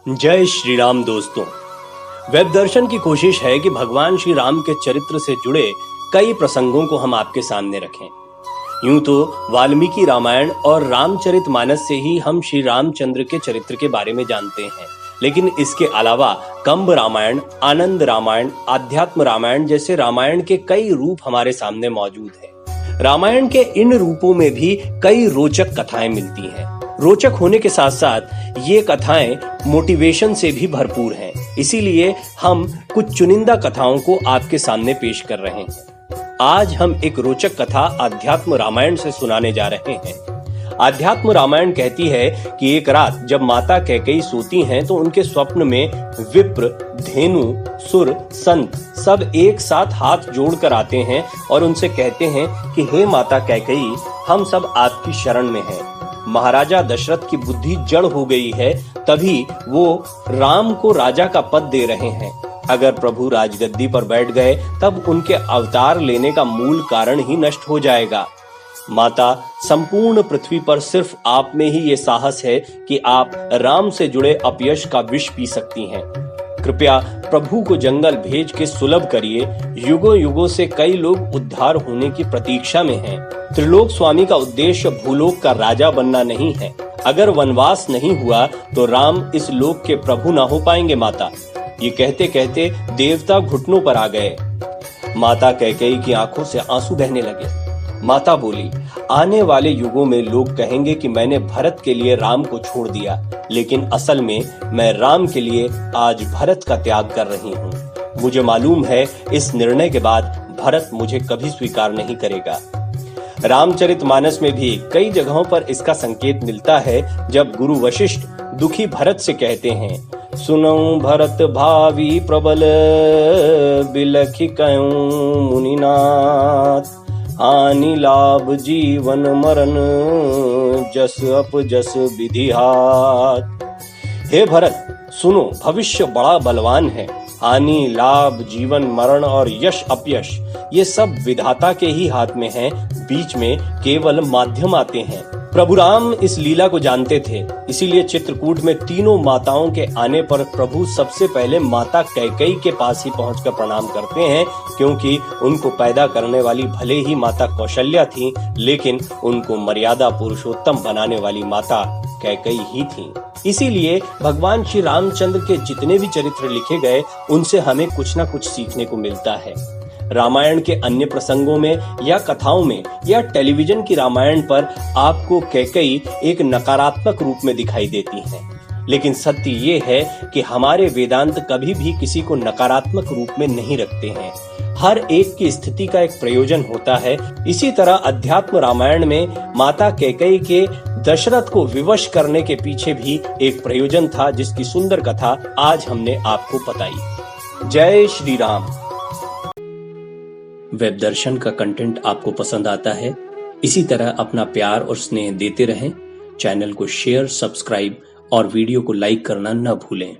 जय श्री राम दोस्तों। वेब दर्शन की कोशिश है कि भगवान श्री राम के चरित्र से जुड़े कई प्रसंगों को हम आपके सामने रखें। यूं तो वाल्मीकि रामायण और रामचरितमानस से ही हम श्री रामचंद्र के चरित्र के बारे में जानते हैं, लेकिन इसके अलावा कंब रामायण, आनंद रामायण, आध्यात्म रामायण जैसे रामायण के कई रूप हमारे सामने मौजूद हैं। रामायण के इन रूपों में भी कई रोचक कथाएं मिलती हैं। रोचक होने के साथ साथ ये कथाएं मोटिवेशन से भी भरपूर हैं। इसीलिए हम कुछ चुनिंदा कथाओं को आपके सामने पेश कर रहे हैं। आज हम एक रोचक कथा अध्यात्म रामायण से सुनाने जा रहे हैं। अध्यात्म रामायण कहती है कि एक रात जब माता कैकेयी सोती हैं तो उनके स्वप्न में विप्र, धेनु, सुर, संत सब एक साथ हाथ जोड़कर आते हैं और उनसे कहते हैं कि हे माता कैकेयी, हम सब आपकी शरण में हैं। महाराजा दशरथ की बुद्धि जड़ हो गई है, तभी वो राम को राजा का पद दे रहे हैं। अगर प्रभु राजगद्दी पर बैठ गए तब उनके अवतार लेने का मूल कारण ही नष्ट हो जाएगा। माता, संपूर्ण पृथ्वी पर सिर्फ आप में ही ये साहस है कि आप राम से जुड़े अपयश का विष पी सकती हैं। कृपया प्रभु को जंगल भेज के सुलभ करिए। युगों युगों से कई लोग उद्धार होने की प्रतीक्षा में हैं। त्रिलोक स्वामी का उद्देश्य भूलोक का राजा बनना नहीं है। अगर वनवास नहीं हुआ तो राम इस लोक के प्रभु ना हो पाएंगे माता। ये कहते कहते देवता घुटनों पर आ गए। माता कैकेयी की आंखों से आंसू बहने लगे। माता बोली, आने वाले युगों में लोग कहेंगे कि मैंने भरत के लिए राम को छोड़ दिया, लेकिन असल में मैं राम के लिए आज भरत का त्याग कर रही हूँ। मुझे मालूम है इस निर्णय के बाद भरत मुझे कभी स्वीकार नहीं करेगा। रामचरितमानस में भी कई जगहों पर इसका संकेत मिलता है। जब गुरु वशिष्ठ दुखी भरत से कहते हैं, सुनो भरत भावी प्रबल, बिलखि कहूं मुनिनाथ, हानि लाभ जीवन मरण, जस अपजस विधि हाथ। हे भरत, सुनो, भविष्य बड़ा बलवान है। हानि लाभ जीवन मरण और यश अपयश ये सब विधाता के ही हाथ में हैं। बीच में केवल माध्यम आते हैं। प्रभु राम इस लीला को जानते थे, इसीलिए चित्रकूट में तीनों माताओं के आने पर प्रभु सबसे पहले माता कैकेयी के पास ही पहुंचकर प्रणाम करते हैं, क्योंकि उनको पैदा करने वाली भले ही माता कौशल्या थी, लेकिन उनको मर्यादा पुरुषोत्तम बनाने वाली माता कैकेयी ही थी। इसीलिए भगवान श्री रामचंद्र के जितने भी चरित्र लिखे गए, उनसे हमें कुछ न कुछ सीखने को मिलता है। रामायण के अन्य प्रसंगों में या कथाओं में या टेलीविजन की रामायण पर आपको कैकेयी एक नकारात्मक रूप में दिखाई देती हैं, लेकिन सत्य ये है कि हमारे वेदांत कभी भी किसी को नकारात्मक रूप में नहीं रखते हैं। हर एक की स्थिति का एक प्रयोजन होता है। इसी तरह अध्यात्म रामायण में माता कैकेयी के दशरथ को विवश करने के पीछे भी एक प्रयोजन था, जिसकी सुंदर कथा आज हमने आपको बताई। जय श्री राम। वेब दर्शन का कंटेंट आपको पसंद आता है? इसी तरह अपना प्यार और स्नेह देते रहें। चैनल को शेयर, सब्सक्राइब और वीडियो को लाइक करना न भूलें।